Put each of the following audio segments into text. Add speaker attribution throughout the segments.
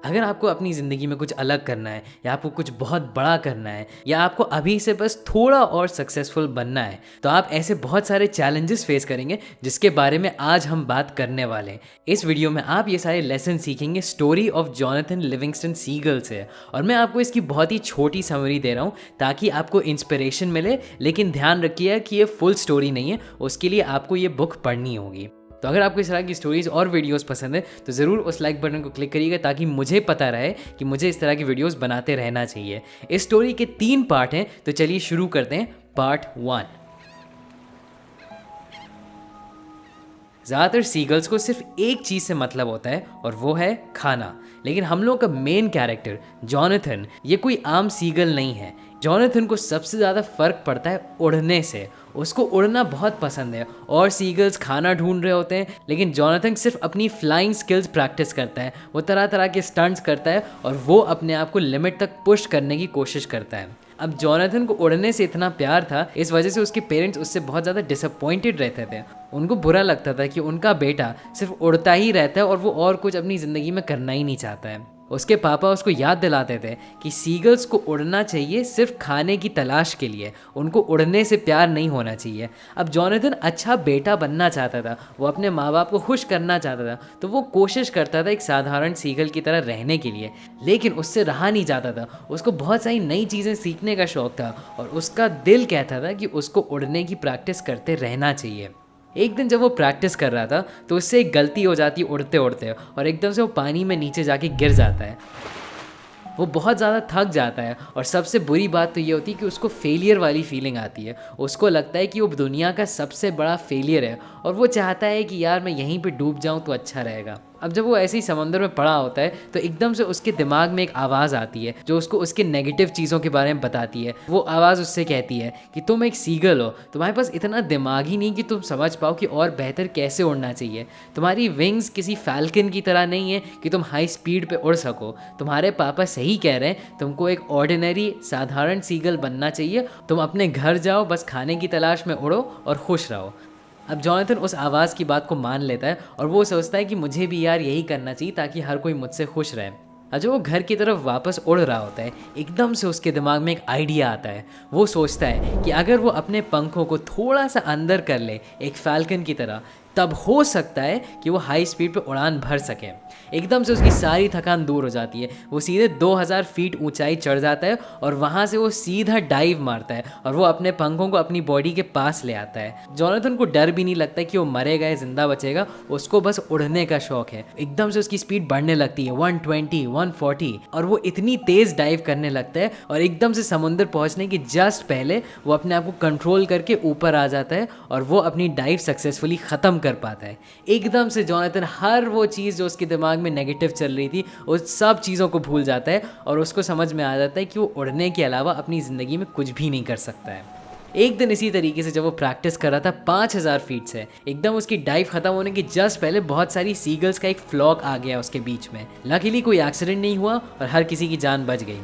Speaker 1: अगर आपको अपनी ज़िंदगी में कुछ अलग करना है या आपको कुछ बहुत बड़ा करना है या आपको अभी से बस थोड़ा और सक्सेसफुल बनना है तो आप ऐसे बहुत सारे चैलेंजेस फेस करेंगे जिसके बारे में आज हम बात करने वाले हैं। इस वीडियो में आप ये सारे लेसन सीखेंगे story of Jonathan Livingston Seagull से, और मैं आपको इसकी बहुत ही छोटी समरी दे रहा हूँ ताकि आपको इंस्पिरेशन मिले। लेकिन ध्यान रखिए कि ये फुल स्टोरी नहीं है, उसके लिए आपको ये बुक पढ़नी होगी। तो अगर आपको इस तरह की स्टोरीज़ और वीडियोस पसंद है तो ज़रूर उस लाइक बटन को क्लिक करिएगा ताकि मुझे पता रहे कि मुझे इस तरह की वीडियोस बनाते रहना चाहिए। इस स्टोरी के 3 पार्ट हैं, तो चलिए शुरू करते हैं। पार्ट 1। ज़्यादातर सीगल्स को सिर्फ एक चीज़ से मतलब होता है और वो है खाना। लेकिन हम लोग का मेन कैरेक्टर जॉनथन ये कोई आम सीगल नहीं है। जॉनथन को सबसे ज़्यादा फ़र्क पड़ता है उड़ने से। उसको उड़ना बहुत पसंद है और सीगल्स खाना ढूंढ रहे होते हैं, लेकिन जॉनथन सिर्फ अपनी फ्लाइंग स्किल्स प्रैक्टिस करता है। वो तरह तरह के स्टंट्स करता है और वो अपने आप को लिमिट तक पुश करने की कोशिश करता है। अब जॉनथन को उड़ने से इतना प्यार था, इस वजह से उसके पेरेंट्स उससे बहुत ज़्यादा डिसअपॉइंटेड रहते थे। उनको बुरा लगता था कि उनका बेटा सिर्फ उड़ता ही रहता है और वो और कुछ अपनी ज़िंदगी में करना ही नहीं चाहता है। उसके पापा उसको याद दिलाते थे कि सीगल्स को उड़ना चाहिए सिर्फ खाने की तलाश के लिए, उनको उड़ने से प्यार नहीं होना चाहिए। अब जॉनथन अच्छा बेटा बनना चाहता था, वो अपने माँ बाप को खुश करना चाहता था, तो वो कोशिश करता था एक साधारण सीगल की तरह रहने के लिए, लेकिन उससे रहा नहीं जाता था। उसको बहुत सारी नई चीज़ें सीखने का शौक़ था और उसका दिल कहता था कि उसको उड़ने की प्रैक्टिस करते रहना चाहिए। एक दिन जब वो प्रैक्टिस कर रहा था तो उससे एक गलती हो जाती है उड़ते उड़ते, और एकदम से वो पानी में नीचे जाके गिर जाता है। वो बहुत ज़्यादा थक जाता है और सबसे बुरी बात तो ये होती है कि उसको फेलियर वाली फीलिंग आती है। उसको लगता है कि वो दुनिया का सबसे बड़ा फेलियर है और वो चाहता है कि यार मैं यहीं पे डूब जाऊँ तो अच्छा रहेगा। अब जब वो ऐसे ही समंदर में पड़ा होता है तो एकदम से उसके दिमाग में एक आवाज़ आती है जो उसको उसके नेगेटिव चीज़ों के बारे में बताती है। वो आवाज़ उससे कहती है कि तुम एक सीगल हो, तुम्हारे पास इतना दिमाग ही नहीं कि तुम समझ पाओ कि और बेहतर कैसे उड़ना चाहिए। तुम्हारी विंग्स किसी फैल्कन की तरह नहीं है कि तुम हाई स्पीड पे उड़ सको। तुम्हारे पापा सही कह रहे हैं, तुमको एक ऑर्डिनरी साधारण सीगल बनना चाहिए। तुम अपने घर जाओ, बस खाने की तलाश में उड़ो और खुश रहो। अब जॉनथन उस आवाज़ की बात को मान लेता है और वो सोचता है कि मुझे भी यार यही करना चाहिए ताकि हर कोई मुझसे खुश रहे। अब जब वो घर की तरफ वापस उड़ रहा होता है, एकदम से उसके दिमाग में एक आइडिया आता है। वो सोचता है कि अगर वो अपने पंखों को थोड़ा सा अंदर कर ले एक फैल्कन की तरह, तब हो सकता है कि वो हाई स्पीड पे उड़ान भर सके। एकदम से उसकी सारी थकान दूर हो जाती है। वो सीधे 2000 फीट ऊंचाई चढ़ जाता है और वहाँ से वो सीधा डाइव मारता है और वो अपने पंखों को अपनी बॉडी के पास ले आता है। जॉनथन को डर भी नहीं लगता कि वो मरेगा या जिंदा बचेगा, उसको बस उड़ने का शौक है। एकदम से उसकी स्पीड बढ़ने लगती है 120, 140 और वो इतनी तेज़ डाइव करने लगता है और एकदम से समुंदर पहुँचने के जस्ट पहले वो अपने आप को कंट्रोल करके ऊपर आ जाता है और वो अपनी डाइव सक्सेसफुली ख़त्म कर पाता है। एकदम से जॉनथन हर वो चीज़ जो उसके दिमाग में नेगेटिव चल रही थी उस सब चीज़ों को भूल जाता है और उसको समझ में आ जाता है कि वो उड़ने के अलावा अपनी ज़िंदगी में कुछ भी नहीं कर सकता है। एक दिन इसी तरीके से जब वो प्रैक्टिस कर रहा था 5000 फीट से, एकदम उसकी डाइव खत्म होने के जस्ट पहले बहुत सारी सीगल्स का एक फ्लॉक आ गया उसके बीच में। लकीली कोई एक्सीडेंट नहीं हुआ और हर किसी की जान बच गई।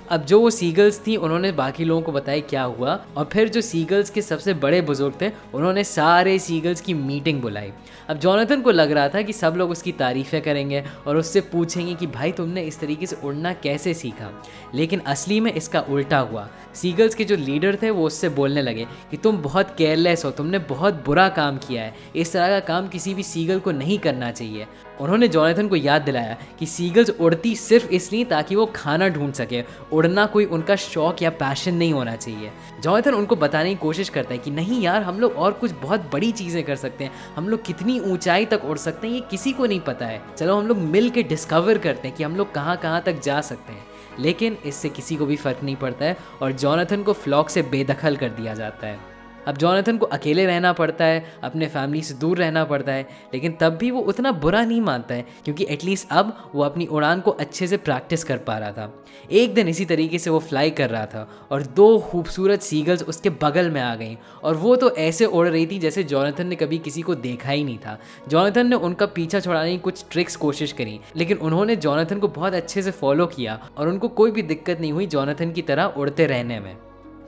Speaker 1: अब जो वो सीगल्स थी उन्होंने बाकी लोगों को बताया क्या हुआ, और फिर जो सीगल्स के सबसे बड़े बुजुर्ग थे उन्होंने सारे सीगल्स की मीटिंग बुलाई। अब जॉनथन को लग रहा था कि सब लोग उसकी तारीफ़ें करेंगे और उससे पूछेंगे कि भाई तुमने इस तरीके से उड़ना कैसे सीखा, लेकिन असली में इसका उल्टा हुआ। सीगल्स के जो लीडर थे वो उससे बोलने लगे कि तुम बहुत केयरलेस हो, तुमने बहुत बुरा काम किया है, इस तरह का काम किसी भी सीगल को नहीं करना चाहिए। उन्होंने जॉनथन को याद दिलाया कि सीगल्स उड़ती सिर्फ इसलिए ताकि वो खाना ढूंढ सके, उड़ना कोई उनका शौक या पैशन नहीं होना चाहिए। जॉनथन उनको बताने की कोशिश करता है कि नहीं यार, हम लोग और कुछ बहुत बड़ी चीज़ें कर सकते हैं, हम लोग कितनी ऊंचाई तक उड़ सकते हैं ये किसी को नहीं पता है। चलो हम लोग मिल के डिस्कवर करते हैं कि हम लोग कहाँ कहाँ तक जा सकते हैं। लेकिन इससे किसी को भी फ़र्क नहीं पड़ता है और जॉनथन को फ्लॉक से बेदखल कर दिया जाता है। अब जॉनथन को अकेले रहना पड़ता है, अपने फैमिली से दूर रहना पड़ता है, लेकिन तब भी वो उतना बुरा नहीं मानता है क्योंकि एटलीस्ट अब वो अपनी उड़ान को अच्छे से प्रैक्टिस कर पा रहा था। एक दिन इसी तरीके से वो फ्लाई कर रहा था और 2 खूबसूरत सीगल्स उसके बगल में आ गईं और वो तो ऐसे उड़ रही थी जैसे जॉनथन ने कभी किसी को देखा ही नहीं था। जॉनथन ने उनका पीछा छुड़ाने की कुछ ट्रिक्स कोशिश करी, लेकिन उन्होंने जॉनथन को बहुत अच्छे से फॉलो किया और उनको कोई भी दिक्कत नहीं हुई जॉनथन की तरह उड़ते रहने में।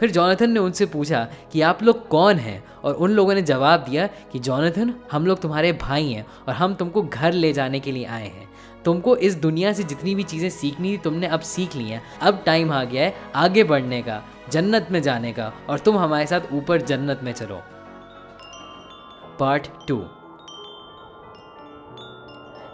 Speaker 1: फिर जॉनथन ने उनसे पूछा कि आप लोग कौन हैं, और उन लोगों ने जवाब दिया कि जॉनथन, हम लोग तुम्हारे भाई हैं और हम तुमको घर ले जाने के लिए आए हैं। तुमको इस दुनिया से जितनी भी चीज़ें सीखनी थी तुमने अब सीख ली हैं। अब टाइम आ गया है आगे बढ़ने का, जन्नत में जाने का, और तुम हमारे साथ ऊपर जन्नत में चलो। पार्ट 2।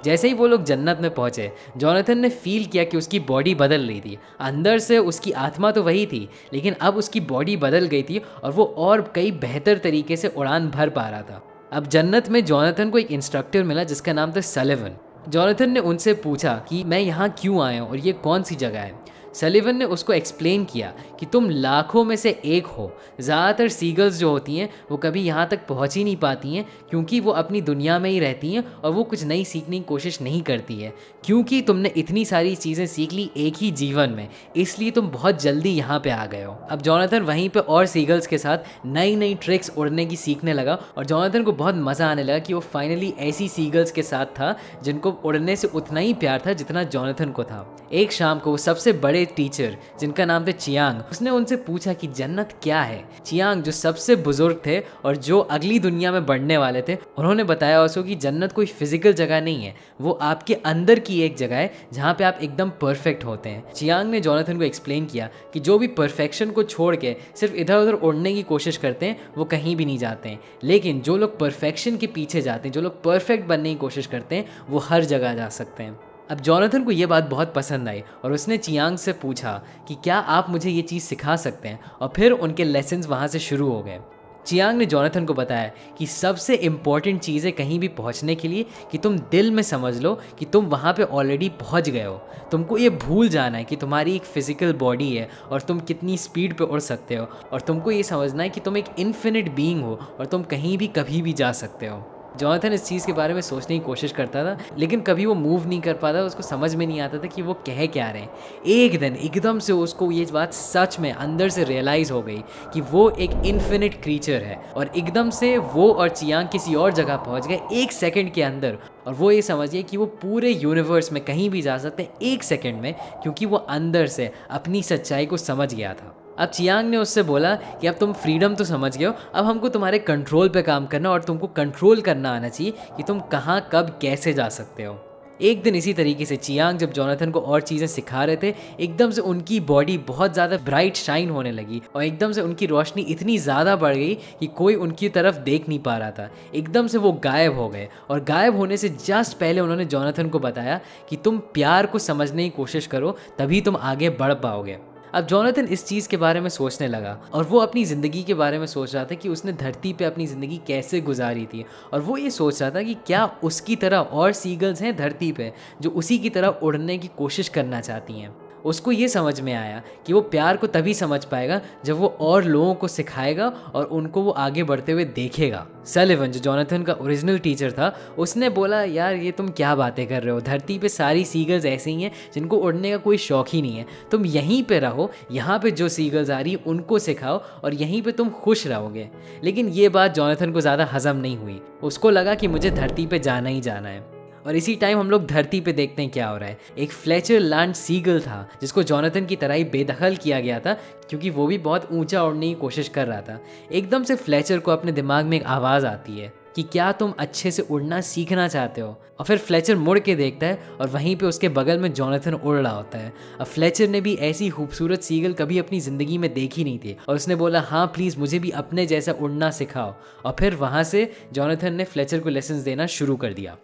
Speaker 1: जैसे ही वो लोग जन्नत में पहुंचे, जॉनथन ने फील किया कि उसकी बॉडी बदल रही थी। अंदर से उसकी आत्मा तो वही थी, लेकिन अब उसकी बॉडी बदल गई थी और वो और कई बेहतर तरीके से उड़ान भर पा रहा था। अब जन्नत में जॉनथन को एक इंस्ट्रक्टर मिला जिसका नाम था सलिवन। जॉनथन ने उनसे पूछा कि मैं यहाँ क्यों आया हूँ और ये कौन सी जगह है। सलिवन ने उसको एक्सप्लेन किया कि तुम लाखों में से एक हो। ज़्यादातर सीगल्स जो होती हैं वो कभी यहाँ तक पहुँच ही नहीं पाती हैं, क्योंकि वो अपनी दुनिया में ही रहती हैं और वो कुछ नई सीखने की कोशिश नहीं करती है। क्योंकि तुमने इतनी सारी चीज़ें सीख ली एक ही जीवन में, इसलिए तुम बहुत जल्दी यहाँ पे आ गए हो। अब जॉनथन वहीं पे और सीगल्स के साथ नई नई ट्रिक्स उड़ने की सीखने लगा और जॉनथन को बहुत मज़ा आने लगा कि वो फाइनली ऐसी सीगल्स के साथ था जिनको उड़ने से उतना ही प्यार था जितना जॉनथन को था। एक शाम को वो सबसे बड़े टीचर जिनका नाम था चियांग, उसने उनसे पूछा कि जन्नत क्या है। चियांग जो सबसे बुजुर्ग थे और जो अगली दुनिया में बढ़ने वाले थे, उन्होंने बताया उसको कि जन्नत कोई फिजिकल जगह नहीं है, वो आपके अंदर की एक जगह है जहाँ पे आप एकदम परफेक्ट होते हैं। चियांग ने जॉनथन को एक्सप्लेन किया कि जो भी परफेक्शन को छोड़ के सिर्फ इधर उधर उड़ने की कोशिश करते हैं वो कहीं भी नहीं जाते हैं, लेकिन जो लोग परफेक्शन के पीछे जाते हैं, जो लोग परफेक्ट बनने की कोशिश करते हैं, वो हर जगह जा सकते हैं। अब जॉनथन को ये बात बहुत पसंद आई और उसने चियांग से पूछा कि क्या आप मुझे ये चीज़ सिखा सकते हैं, और फिर उनके लेसन्स वहाँ से शुरू हो गए। चियांग ने जॉनथन को बताया कि सबसे इम्पॉर्टेंट चीज़ है कहीं भी पहुंचने के लिए कि तुम दिल में समझ लो कि तुम वहाँ पे ऑलरेडी पहुंच गए हो। तुमको ये भूल जाना है कि तुम्हारी एक फिजिकल बॉडी है और तुम कितनी स्पीड पे उड़ सकते हो, और तुमको ये समझना है कि तुम एक इन्फिनिट बीइंग हो और तुम कहीं भी कभी भी जा सकते हो। जॉनथन इस चीज़ के बारे में सोचने की कोशिश करता था, लेकिन कभी वो मूव नहीं कर पाता, उसको समझ में नहीं आता था कि वो कह क्या रहे हैं। एक दिन एकदम से उसको ये बात सच में अंदर से रियलाइज़ हो गई कि वो एक इन्फिनिट क्रीचर है, और एकदम से वो और चियांग किसी और जगह पहुंच गए 1 सेकंड के अंदर, और वो ये समझिए कि वो पूरे यूनिवर्स में कहीं भी जा सकते हैं 1 सेकंड में, क्योंकि वो अंदर से अपनी सच्चाई को समझ गया था। अब चियांग ने उससे बोला कि अब तुम फ्रीडम तो समझ गए हो, अब हमको तुम्हारे कंट्रोल पे काम करना और तुमको कंट्रोल करना आना चाहिए कि तुम कहाँ कब कैसे जा सकते हो। एक दिन इसी तरीके से चियांग जब जॉनथन को और चीज़ें सिखा रहे थे, एकदम से उनकी बॉडी बहुत ज़्यादा ब्राइट शाइन होने लगी और एकदम से उनकी रोशनी इतनी ज़्यादा बढ़ गई कि कोई उनकी तरफ देख नहीं पा रहा था। एकदम से वो गायब हो गए, और गायब होने से जस्ट पहले उन्होंने जॉनथन को बताया कि तुम प्यार को समझने की कोशिश करो, तभी तुम आगे बढ़ पाओगे। अब जॉनथन इस चीज़ के बारे में सोचने लगा और वो अपनी ज़िंदगी के बारे में सोच रहा था कि उसने धरती पे अपनी ज़िंदगी कैसे गुजारी थी, और वो ये सोच रहा था कि क्या उसकी तरह और सीगल्स हैं धरती पे जो उसी की तरह उड़ने की कोशिश करना चाहती हैं। उसको ये समझ में आया कि वो प्यार को तभी समझ पाएगा जब वो और लोगों को सिखाएगा और उनको वो आगे बढ़ते हुए देखेगा। सलिवन जो जॉनथन का ओरिजिनल टीचर था, उसने बोला यार ये तुम क्या बातें कर रहे हो, धरती पे सारी सीगल्स ऐसे ही हैं जिनको उड़ने का कोई शौक ही नहीं है, तुम यहीं पे रहो, यहाँ पे जो सीगल्स आ रही उनको सिखाओ और यहीं पे तुम खुश रहोगे। लेकिन ये बात जॉनथन को ज़्यादा हजम नहीं हुई, उसको लगा कि मुझे धरती पे जाना ही जाना है। और इसी टाइम हम लोग धरती पे देखते हैं क्या हो रहा है। एक फ्लेचर लैंड सीगल था जिसको जॉनथन की तरह ही बेदखल किया गया था, क्योंकि वो भी बहुत ऊंचा उड़ने की कोशिश कर रहा था। एकदम से फ्लेचर को अपने दिमाग में एक आवाज़ आती है कि क्या तुम अच्छे से उड़ना सीखना चाहते हो। और फिर फ्लेचर मुड़ के देखता है और वहीं पे उसके बगल में जॉनथन उड़ रहा होता है। अब फ्लेचर ने भी ऐसी खूबसूरत सीगल कभी अपनी ज़िंदगी में देखी नहीं थी, और उसने बोला हाँ प्लीज़ मुझे भी अपने जैसा उड़ना सिखाओ। और फिर वहाँ से जॉनथन ने फ्लेचर को लेसन देना शुरू कर दिया।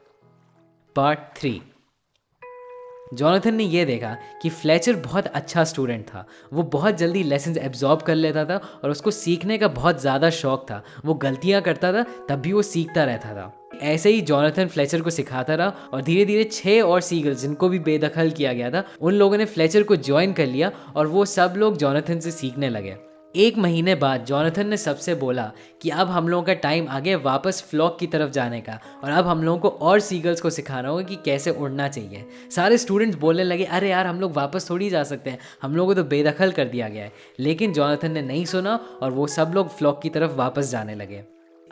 Speaker 1: पार्ट 3। जॉनथन ने यह देखा कि फ्लेचर बहुत अच्छा स्टूडेंट था। वो बहुत जल्दी लेसन्स एब्जॉर्ब कर लेता था और उसको सीखने का बहुत ज़्यादा शौक था। वो गलतियां करता था तब भी वो सीखता रहता था। ऐसे ही जॉनथन फ्लेचर को सिखाता रहा और धीरे धीरे 6 और सीगल्स जिनको भी बेदखल किया गया था, उन लोगों ने फ्लेचर को ज्वाइन कर लिया और वो सब लोग जॉनथन से सीखने लगे। 1 महीने बाद जॉनथन ने सबसे बोला कि अब हम लोगों का टाइम आ गया वापस फ्लॉक की तरफ जाने का, और अब हम लोगों को और सीगल्स को सिखाना होगा कि कैसे उड़ना चाहिए। सारे स्टूडेंट्स बोलने लगे अरे यार हम लोग वापस थोड़ी जा सकते हैं, हम लोगों को तो बेदखल कर दिया गया है। लेकिन जॉनथन ने नहीं सुना और वो सब लोग फ्लॉक की तरफ वापस जाने लगे।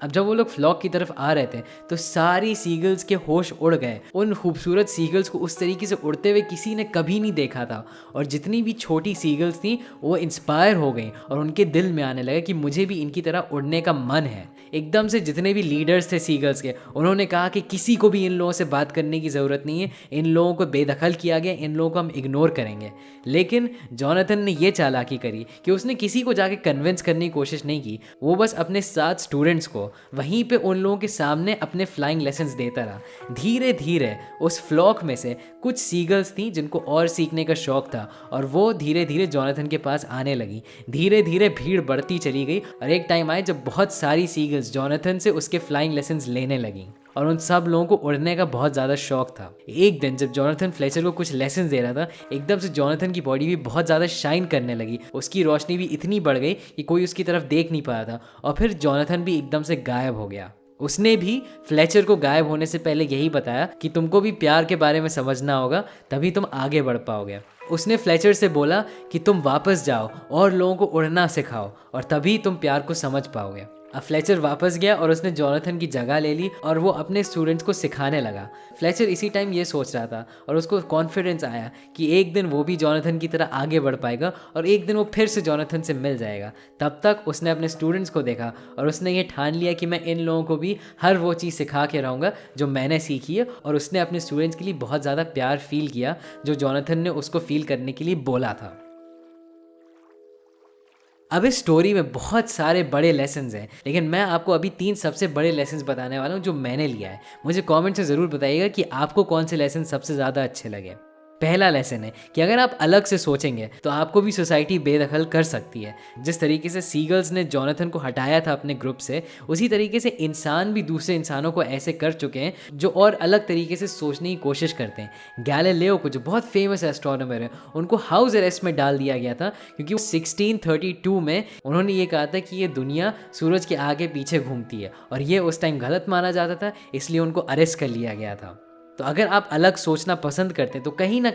Speaker 1: अब जब वो लोग फ्लॉक की तरफ आ रहे थे तो सारी सीगल्स के होश उड़ गए। उन खूबसूरत सीगल्स को उस तरीके से उड़ते हुए किसी ने कभी नहीं देखा था, और जितनी भी छोटी सीगल्स थी वो इंस्पायर हो गई और उनके दिल में आने लगा कि मुझे भी इनकी तरह उड़ने का मन है। एकदम से जितने भी लीडर्स थे सीगल्स के, उन्होंने कहा कि किसी को भी इन लोगों से बात करने की ज़रूरत नहीं है, इन लोगों को बेदखल किया गया, इन लोगों को हम इग्नोर करेंगे। लेकिन जॉनथन ने ये चालाकी करी कि उसने किसी को जाके कन्विंस करने की कोशिश नहीं की। वो बस अपने 7 स्टूडेंट्स को वहीं पे उन लोगों के सामने अपने फ्लाइंग लेसन्स देता रहा। धीरे धीरे उस फ्लॉक में से कुछ सीगल्स थी जिनको और सीखने का शौक था, और वो धीरे धीरे जॉनथन के पास आने लगी। धीरे धीरे भीड़ बढ़ती चली गई और एक टाइम आए जब बहुत सारी सीगल्स जॉनथन से उसके फ्लाइंग लेसन्स लेने लगी, और उन सब लोगों को उड़ने का बहुत ज़्यादा शौक था। एक दिन जब जॉनथन फ्लेचर को कुछ लेसन दे रहा था, एकदम से जॉनथन की बॉडी भी बहुत ज़्यादा शाइन करने लगी। उसकी रोशनी भी इतनी बढ़ गई कि कोई उसकी तरफ देख नहीं पा रहा था, और फिर जॉनथन भी एकदम से गायब हो गया। उसने भी फ्लेचर को गायब होने से पहले यही बताया कि तुमको भी प्यार के बारे में समझना होगा, तभी तुम आगे बढ़ पाओगे। उसने फ्लेचर से बोला कि तुम वापस जाओ और लोगों को उड़ना सिखाओ, और तभी तुम प्यार को समझ पाओगे। अब फ्लेचर वापस गया और उसने जॉनथन की जगह ले ली और वो अपने स्टूडेंट्स को सिखाने लगा। फ्लेचर इसी टाइम ये सोच रहा था और उसको कॉन्फिडेंस आया कि एक दिन वो भी जॉनथन की तरह आगे बढ़ पाएगा और एक दिन वो फिर से जॉनथन से मिल जाएगा। तब तक उसने अपने स्टूडेंट्स को देखा और उसने ये ठान लिया कि मैं इन लोगों को भी हर वो चीज़ सिखा के रहूँगा जो मैंने सीखी है, और उसने अपने स्टूडेंट्स के लिए बहुत ज़्यादा प्यार फील किया जो जॉनथन ने उसको फील करने के लिए बोला था। अब इस स्टोरी में बहुत सारे बड़े लेसन्स हैं, लेकिन मैं आपको अभी 3 सबसे बड़े लेसन्स बताने वाला हूँ जो मैंने लिया है। मुझे कमेंट से ज़रूर बताइएगा कि आपको कौन से लेसन सबसे ज़्यादा अच्छे लगे। पहला लेसन है कि अगर आप अलग से सोचेंगे तो आपको भी सोसाइटी बेदखल कर सकती है। जिस तरीके से सीगल्स ने जॉनथन को हटाया था अपने ग्रुप से, उसी तरीके से इंसान भी दूसरे इंसानों को ऐसे कर चुके हैं जो और अलग तरीके से सोचने की कोशिश करते हैं। गैलीलियो को, जो बहुत फेमस एस्ट्रोनॉमर है, उनको हाउस अरेस्ट में डाल दिया गया था क्योंकि 1632 में उन्होंने ये कहा था कि ये दुनिया सूरज के आगे पीछे घूमती है, और ये उस टाइम गलत माना जाता था, इसलिए उनको अरेस्ट कर लिया गया था। तो अगर आप अलग सोचना पसंद करते हैं तो कहीं ना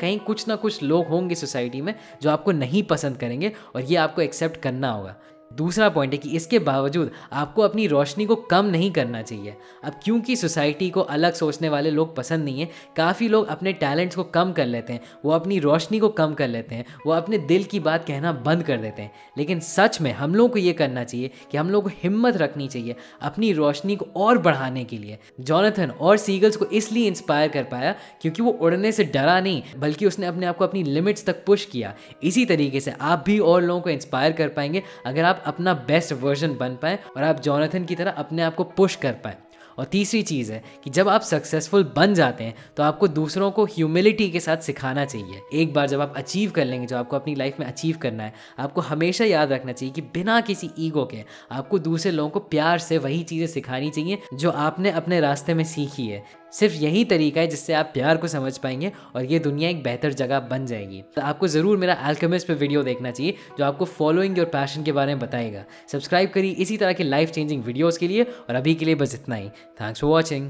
Speaker 1: कुछ लोग होंगे सोसाइटी में जो आपको नहीं पसंद करेंगे, और ये आपको एक्सेप्ट करना होगा। दूसरा पॉइंट है कि इसके बावजूद आपको अपनी रोशनी को कम नहीं करना चाहिए। अब क्योंकि सोसाइटी को अलग सोचने वाले लोग पसंद नहीं है, काफ़ी लोग अपने टैलेंट्स को कम कर लेते हैं, वो अपनी रोशनी को कम कर लेते हैं, वो अपने दिल की बात कहना बंद कर देते हैं। लेकिन सच में हम लोग को ये करना चाहिए कि हम लोग को हिम्मत रखनी चाहिए अपनी रोशनी को और बढ़ाने के लिए। जॉनथन और सीगल्स को इसलिए इंस्पायर कर पाया क्योंकि वो उड़ने से डरा नहीं, बल्कि उसने अपने आप को अपनी लिमिट्स तक पुश किया। इसी तरीके से आप भी और लोगों को इंस्पायर कर पाएंगे अगर आप अपना बेस्ट वर्जन बन पाए और आप जॉनथन की तरह अपने आप को पुश कर पाए। और तीसरी चीज़ है कि जब आप सक्सेसफुल बन जाते हैं तो आपको दूसरों को ह्यूमिलिटी के साथ सिखाना चाहिए। एक बार जब आप अचीव कर लेंगे जो आपको अपनी लाइफ में अचीव करना है, आपको हमेशा याद रखना चाहिए कि बिना किसी ईगो के आपको दूसरे लोगों को प्यार से वही चीज़ें सिखानी चाहिए जो आपने अपने रास्ते में सीखी है। सिर्फ यही तरीका है जिससे आप प्यार को समझ पाएंगे और ये दुनिया एक बेहतर जगह बन जाएगी। तो आपको ज़रूर मेरा अल्केमिस्ट पे वीडियो देखना चाहिए जो आपको फॉलोइंग योर पैशन के बारे में बताएगा। सब्सक्राइब करिए इसी तरह के लाइफ चेंजिंग वीडियोज़ के लिए, और अभी के लिए बस इतना ही। Thanks for watching.